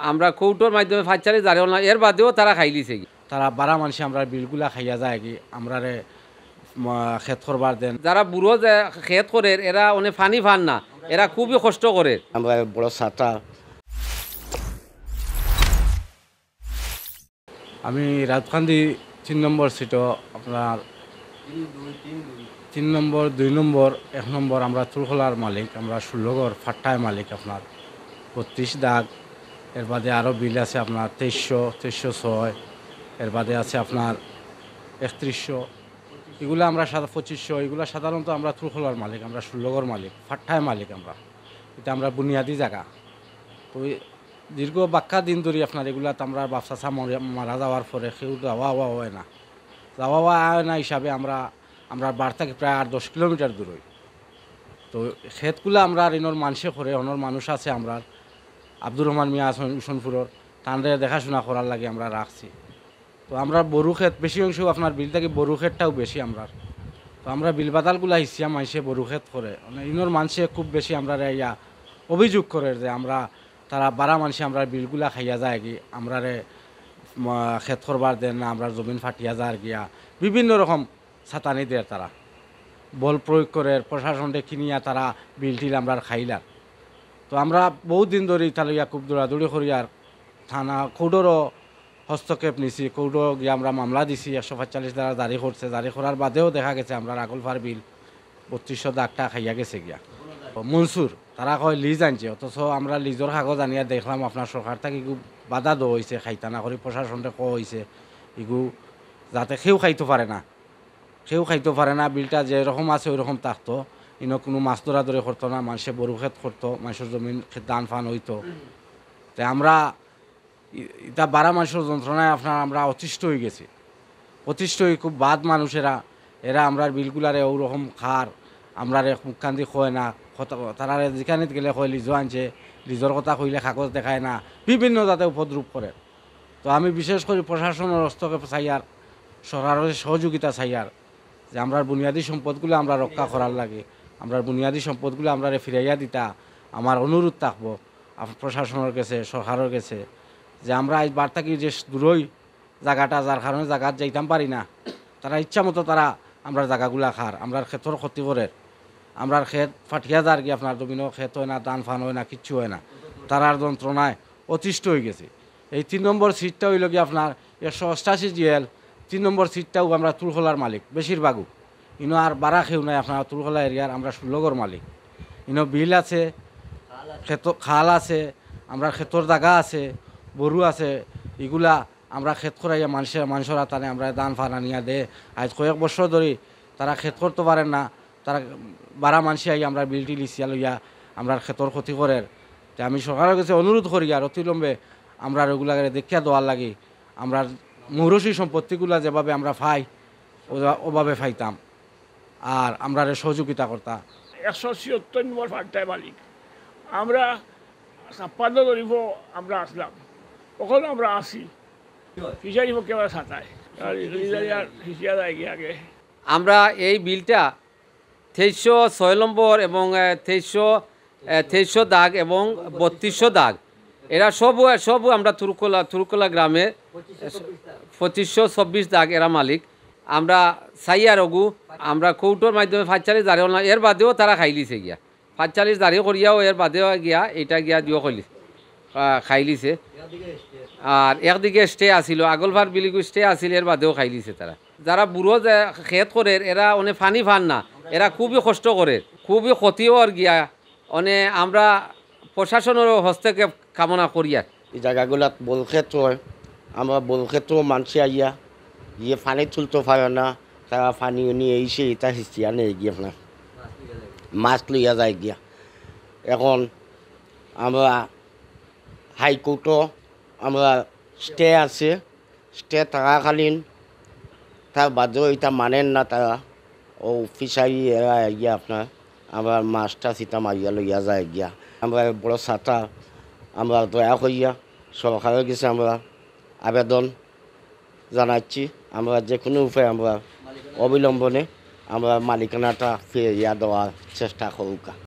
আমরা কৌটোর মাধ্যমে ফাঁচালি জারি না এর বাদেও তারা খাইলিছে তারা বারা মানুষে আমরা বিলগুলা খাইয়া যায় কি আমরা ক্ষেত করবার দেন। যারা বুড়ো যে খেত করে এরা অনেক ফানি ফান না, এরা খুবই কষ্ট করে। আমরা বড় ছাতা। আমি রাজকান্দি 3 নম্বর সিটও আপনার 3 নম্বর 2 নম্বর 1 নম্বর আমরা তুলখোলার মালিক, আমরা 16 ঘর ফাট্টায় মালিক আপনার 32 দাগ। এর বাদে আরও বিল আছে আপনার 2306, এর বাদে আছে আপনার 3100, এগুলো আমরা 2500, এগুলো সাধারণত আমরা তুলখোলার মালিক, আমরা 16 ঘর মালিক, ফাট্টায় মালিক আমরা। এটা আমরা বুনিয়াদি জায়গা। তো দীর্ঘ বাক্কা দিন ধরে আপনার এগুলাতে আমরা বাপসা মারা যাওয়ার পরে কেউ যাওয়া হয় না, যাওয়া হয় না হিসাবে আমরা বার থেকে প্রায় 8-10 কিলোমিটার দূর হই। তো ক্ষেতগুলো আমরা ঋণর মানুষে করে, অনর মানুষ আছে আমরা আব্দুর রহমান মিয়া আছেন উসনপুরের, তাঁদের দেখাশোনা করার লাগে আমরা রাখছি। তো আমরা বড়ু ক্ষেত বেশি অংশ আপনার বিল থেকে বড়ু ক্ষেতটাও বেশি আমরা। তো আমরা বিল বাদালগুলা হিসিয়া মানুষে বড়ু ক্ষেত করে, মানে ইনর মানুষে খুব বেশি আমরা ইয়া অভিযোগ করে যে আমরা তারা বারা মানুষে আমরা বিলগুলা খাইয়া যায় কি আমরা ক্ষেত করবার দেন না, আমরা জমিন ফাটিয়া যায় গিয়া বিভিন্ন রকম ছাতানি দেয়। তারা বল প্রয়োগ করে প্রশাসনকে কিনিয়া তারা বিল টিল আমরা খাইলার। তো আমরা বহুত দিন ধরে ইতালিয়া খুব দৌড়াদৌড়ি করি আর থানা কৌডরও হস্তক্ষেপ নিছি, কৌডো গিয়ে আমরা মামলা দিছি, 145 দ্বারা জারি করছে। জারি করার বাদেও দেখা গেছে আমরা আগলফার বিল 3200 দাগটা খাইয়া গেছে গিয়া মনসুর। তারা কয় লিজ আনছে, অথচ আমরা লিজর কাগজ আনিয়া দেখলাম আপনার সরকার থেকে এগু বাধা দেওয়া হয়েছে, খাইতা না করে প্রশাসনকে কওয়া হয়েছে এগু যাতে কেউ খাইতে পারে না, কেউ খাইতে পারে না। বিলটা যেরকম আছে ওই রকম থাকতো, ইনো কোনো মাছ ধরাধরি করতো না, মানুষে বড়ু ক্ষেত করতো, মানুষের জমিন দান ফান হইতো। তাই আমরা এটা বারা মানুষের যন্ত্রণায় আপনার আমরা অতিষ্ঠ হয়ে গেছি। অতিষ্ঠ হয়ে খুব বাদ মানুষেরা, এরা আমরা বিলগুলারে ওরকম খার আমরা মুখকান্দি কয় না, তারা যেখানে গেলে কয় লিজো আনছে, লিজর কথা কইলে কাগজ দেখায় না, বিভিন্ন যাতে উপদ্রব করে। তো আমি বিশেষ করে প্রশাসনের হস্তক্ষেপ চাইয়ার, সরকারের সহযোগিতা চাইয়ার যে আমরা বুনিয়াদী সম্পদগুলো আমরা রক্ষা করার লাগে, আমরা বুনিয়াদী সম্পদগুলো আমরা ফিরাইয়া দিতা আমার অনুরোধ থাকবো প্রশাসনের কাছে, সরকারের কাছে, যে আমরা এই বার থাকি যে দূরই জায়গাটা যার কারণে জায়গা যাইতাম পারি না, তারা ইচ্ছা মতো তারা আমরা জায়গাগুলা খার, আমরা ক্ষেতর ক্ষতি করে, আমরা ক্ষেত ফাটিয়া যার কি আপনার জমিনও ক্ষেত হয় না, দান ফান হয় না, কিচ্ছু হয় না। তারার যন্ত্রণায় অতিষ্ঠ হয়ে গেছে। এই 3 নম্বর সিটটা হইল কি আপনার 188 GL, 3 নম্বর সিটটাও আমরা তুলখোলার মালিক বেশিরভাগও। ইনো আর বারা খেউ নাই আপনার তুলখোলা এরিয়ার, আমরা 16 ঘর মালিক। ইনো বিল আছে, ক্ষেত খাল আছে, আমরা ক্ষেতর জায়গা আছে, বড়ু আছে, এগুলা আমরা ক্ষেত করাইয়া মানুষের হাতানে আমরা দান ফান আনিয়া দে। আজ কয়েক বছর ধরে তারা ক্ষেত করতে পারেন না, তারা বারা মানুষে আই আমরা বিলটি লিচিয়া লইয়া আমরা ক্ষেতর ক্ষতি করের। তো আমি সরকারের কাছে অনুরোধ করি আর অতিলম্বে আমরা ওগুলাকে দেখিয়া দেওয়ার লাগে, আমরা মৌরসী সম্পত্তিগুলা যেভাবে আমরা পাই ওভাবে পাইতাম আর আমরা সহযোগিতা করতাম। 176 নম্বর ফাট্টায় মালিক আমরা, 56 ধরিব আমরা আসলাম, কখন আমরা আসি ফিশারি পক্ষে আমরা সাঁতায় আর ফিসিয়া যায় গিয়ে আগে। আমরা এই বিলটা 2306 নম্বর এবং 2300 দাগ এবং 3200 দাগ, এরা সব আমরা তুরকোলা গ্রামে 2524 দাগ এরা মালিক। আমরা সাইয়ার অগু আমরা কৌটোর মাধ্যমে ফাঁচালি জারি না এর বাদেও তারা খাইলিছে গিয়া, 45 জারি করিয়াও এর বাদেও গিয়া এটা গিয়া দিও খাইলিছে। আর একদিকে স্টে আসিল, আগলভার বিলিগু স্টে আসিল, এর বাদেও খাইলিছে তারা। যারা বুড়ো যে ক্ষেত করে এরা অনেক ফানি ফান না, এরা খুবই কষ্ট করে, খুবই ক্ষতিও আর গিয়া অনেক আমরা প্রশাসনেরও হস্তক্ষেপ কামনা করি। আর এই জায়গাগুলাত বল ক্ষেত্র হয়, আমরা বল ক্ষেত্র মানুষে আইয়া গিয়ে পানি তুলতে পারে না, তারা পানি নিয়ে এসে এটা হিস্টিয়া নিয়ে গিয়ে আপনার মাছ লইয়া যায় গিয়া। এখন আমরা হাইকোর্টও আমরা স্টে আছে, স্টে থাকাকালীন তার বাদেও এটা মানেন না তারা, ও ফিশারি এরা গিয়া আপনার আমরা মাছটা সিটা মারিয়া লইয়া যায় গিয়া। আমরা বড় ছাতা আমরা দয়া করিয়া সরকারের কাছে আমরা আবেদন জানাচ্ছি, আমরা যে কোনো উপায়ে আমরা অবিলম্বনে আমরা মালিকানাটা ফিরিয়ে দেওয়ার চেষ্টা করুক।